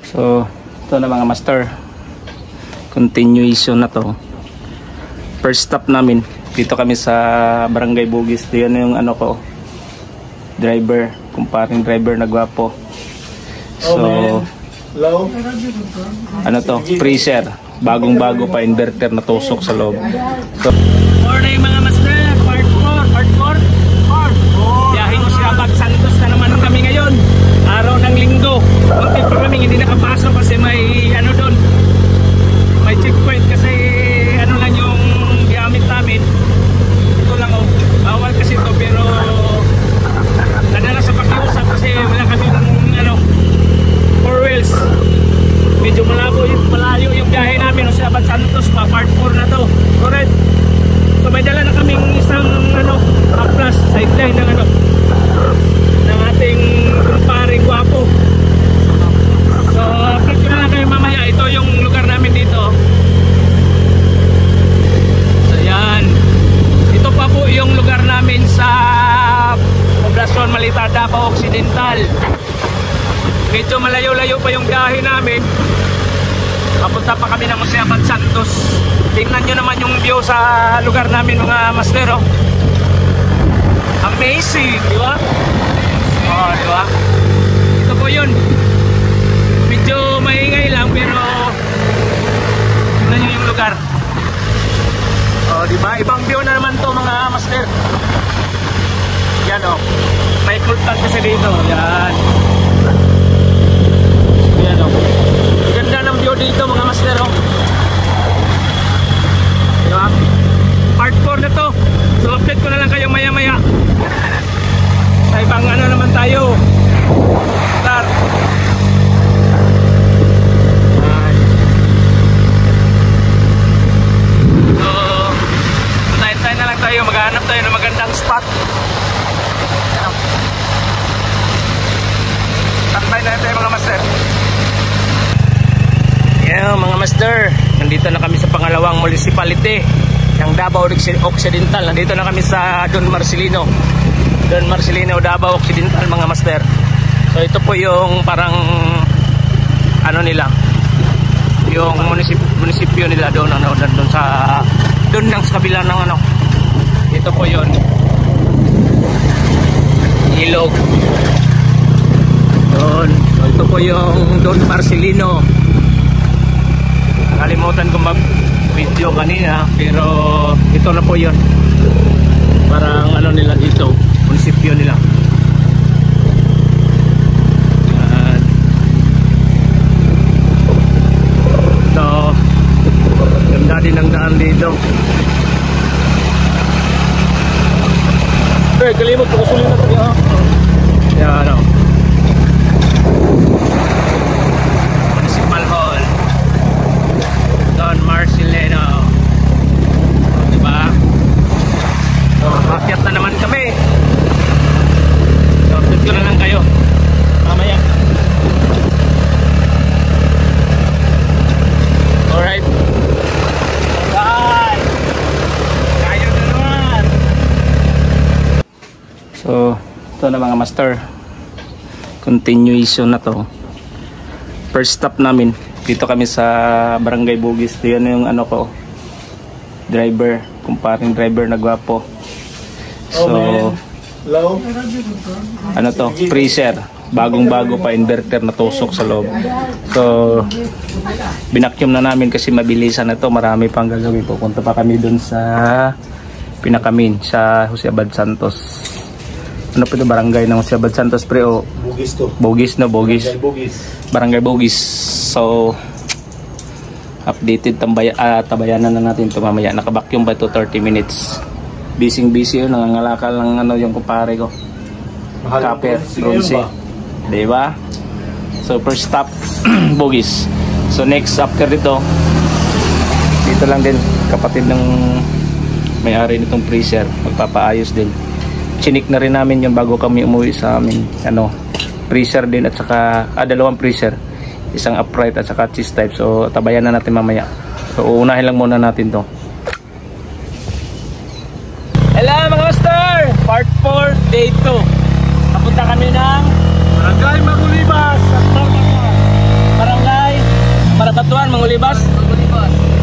So, ito na mga master. Continuation na to. First stop namin. Dito kami sa Barangay Bugis. Ito yan yung ano ko. Driver. Kumparing driver na gwapo. So, ano to? Freezer. Bagong-bago pa. Inverter na tusok sa loob. So, morning mga master. Part 4. Biyahin ko siya Abad Santos na naman kami ngayon. Araw ng linggo. Kunti pa kami hindi nakapasok kasi may ano doon. May checkpoint kasi ano lang yung gamit namin. Ito lang oh. Bawal kasi ito pero nadala sa pakiusap kasi wala kami ano 4 wheels. Medyo malayo yung biyahe namin sa Abad Santos pa. Part 4 na to. Correct. So may dala na kaming isang ano plus sideline ng ano ng ating kumparing gwapo. So update ko na lang kayo mamaya. Ito yung lugar namin dito. So yan. Ito pa po yung lugar namin sa Poblacion Malita, Davao Occidental. Medyo malayo-layo pa yung biyahe namin. Papunta pa kami ng Jose Abad Santos. Tingnan nyo naman yung view sa lugar namin mga master oh. Amazing, di ba? Oh, di ba? Ito po yun. Medyo maingay lang pero tingnan nyo yung lugar. Oh, di ba? Ibang view na naman to mga master. Yan oh. May kultan kasi dito. Yan. Yan oh. Ganda ng view dito mga master oh. Diba? Part 4 na to. So update ko na lang kayo maya maya. Sa ibang ano naman tayo. Start. So tayo na lang tayo. Maghanap tayo ng magandang spot. Takbay na tayo mga master. Yeah, mga master, nandito na kami sa pangalawang municipality ng Davao Occidental. Nandito na kami sa Don Marcelino, Davao Occidental mga master. So ito po yung parang ano nila, yung munisipyo nila doon ano, doon sa kabila ng ano. Ito po yon ilog doon. So ito po yung Don Marcelino. Nakalimutan ko mag-video kanina pero ito na po yun. Parang ano nila dito, munisipyo nila. So ganda din ang daan dito. Kalimot ko sulit na tayo. Yan ano, Municipal Hall Don Marcelino. Diba? So makyat na naman kami. So update ko na lang kayo mamaya. Alright. Bye. Kayo na naman. So ito na mga master. Continuation na to. First stop namin. Dito kami sa Barangay Bugis. Ito yan yung ano ko. Driver. Kumparing driver na gwapo. So, ano to? Freezer. Bagong-bago pa. Inverter na tusok sa loob. So, binakyum na namin kasi mabilisan na to. Marami pang gagawin. Pupunta pa kami dun sa pinakamin sa Jose Abad Santos. Ano po ito? Barangay ng Jose Abad Santos pre o? Bugis to. Bugis na, Bugis. Barangay Bugis. So updated tabayanan na natin ito mamaya. Nakabakyum pa ito 30 minutes. Busy yun. Nangangalakal ng ano yung kumpare ko. Kaper, Bronze. Diba? So first stop Bugis. So next after dito lang din kapatid ng may-ari nitong freezer. Magpapaayos din. Chinik na rin namin yung bago kami umuwi sa amin. Ano, freezer din at saka dalawang freezer. Isang upright at saka cheese type. So tabayan na natin mamaya. So uunahin lang muna natin to. Hello mga master! Part 4, day 2. Papunta kami ng Barangay Magulibas at Barangay Mangulibas?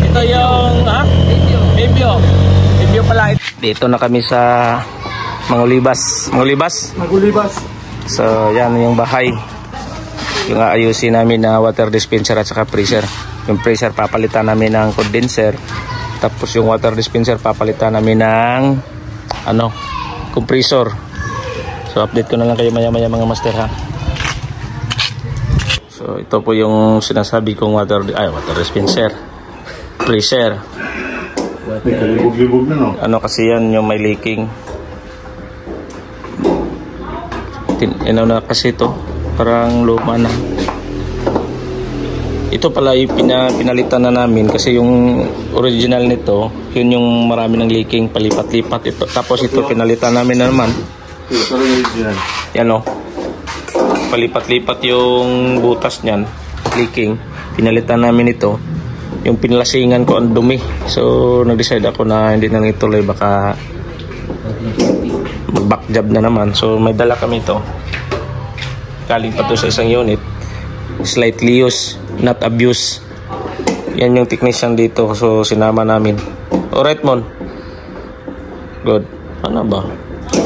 Ito yung, Review pala. Dito na kami sa Mangulibas. Mangulibas? So, yan yung bahay. Yung aayusin namin na water dispenser at saka freezer. Yung freezer papalitan namin ng condenser. Tapos yung water dispenser papalitan namin ng compressor. So update ko na lang kayo maya-maya mga master ha. So ito po yung sinasabi kong water dispenser. Freezer. Libog-libog na no? Ano kasi yan yung may leaking. Na kasi ito parang luma na. Ito pala yung pinalitan na namin kasi yung original nito, yun yung marami ng leaking, palipat-lipat ito. Tapos ito pinalitan namin na naman. Yan o. Palipat-lipat yung butas niyan, leaking. Pinalitan namin ito. Yung pinlasingan ko ang dumi. So nag-decide ako na hindi na ituloy, baka mag-back job na naman. So may dala kami ito. Galing pa to sa isang unit. Slightly used, not abuse. Yan yung technician dito. So sinama namin. Alright Mon. Good. Ano ba?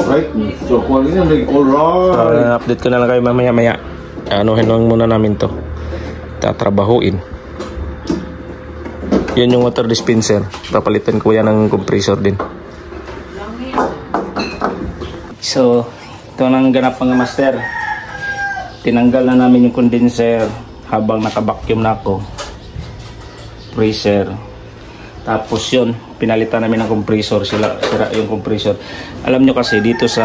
Right. So kung ano yan, alright. Update ko na lang kayo mamaya-maya. Anuhin lang muna namin to. Tatrabahuin. Yan yung water dispenser. Papalitan ko yan ng compressor din. So ito nang ganap mga master. Tinanggal na namin yung condenser habang naka-vacuum na ako. Freezer. Tapos yun, pinalitan namin ng compressor. Sira yung compressor. Alam nyo kasi dito sa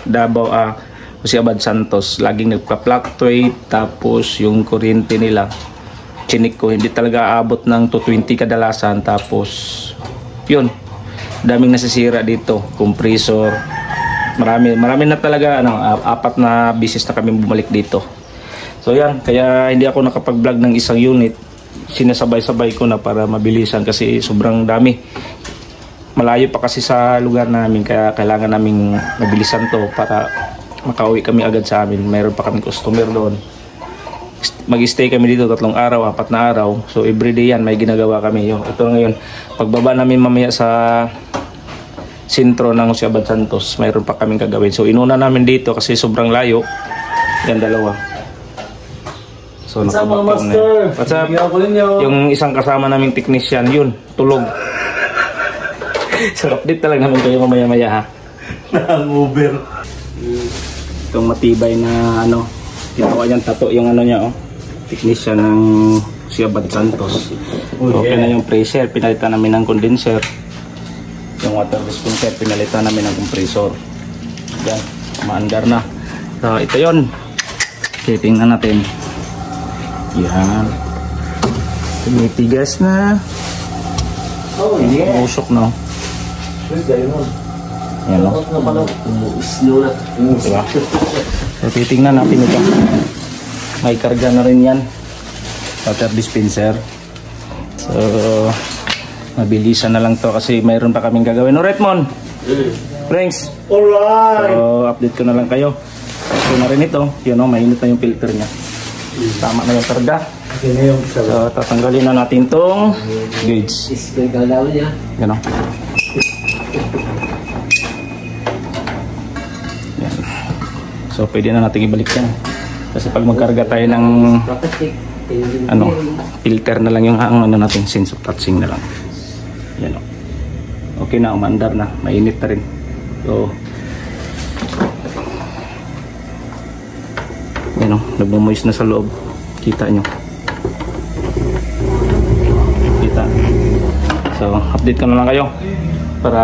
Davao, Jose Abad Santos, laging nagpa-fluctuate. Tapos yung kuryente nila, chinik ko, hindi talaga aabot ng 220 kadalasan. Tapos yun, daming nasisira dito. Compressor. Marami na talaga, 4 na beses na kami bumalik dito. So yan, kaya hindi ako nakapag-vlog ng isang unit. Sinasabay-sabay ko na para mabilisan kasi sobrang dami. Malayo pa kasi sa lugar namin, kaya kailangan naming mabilisan to para makauwi kami agad sa amin. Mayroon pa kaming customer doon. Mag-stay kami dito 3 araw, 4 na araw. So everyday yan, may ginagawa kami. Ito ngayon, pagbaba namin mamaya sa sentro ng Jose Abad Santos, mayroon pa kaming gagawin. So inuna namin dito kasi sobrang layo. Yan, dalawa. So nakabakyaw na yun. What's up? Yung isang kasama naming technician, yun, tulog. So update talaga namin kayo mamaya-maya ha. Nang-over. Itong matibay na ginawa niyang tato yung niya technician ng Jose Abad Santos. Okay na yung freezer, pinalitan namin ng condenser. Yung water dispenser, pinalitan namin ng compressor. Yan, maandar na. So, ito yun. Okay, tingnan natin. Yan. Tumitigas na. Oh, yeah. Umusok na. Yan o. Diba? So, titingnan natin ito. May karga na rin yan. Water dispenser. So, mabilisan na lang to kasi mayroon pa kaming gagawin. Alright Mon? Thanks. Alright. So update ko na lang kayo. So na rin ito. Yun mainit na yung filter niya. Tama na yung karga. So tatanggalin na natin tong gauge. Yan o. Yan. So pwede na natin ibalik yan. Kasi pag magkarga tayo ng filter na lang yung natin, sense of touching na lang. Yan o. Okay na, umandar na. Mainit na rin. So, yan o. Nagmamoist na sa loob. Kita nyo. Kita. So, update ko na lang kayo. Para,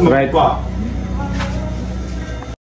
right.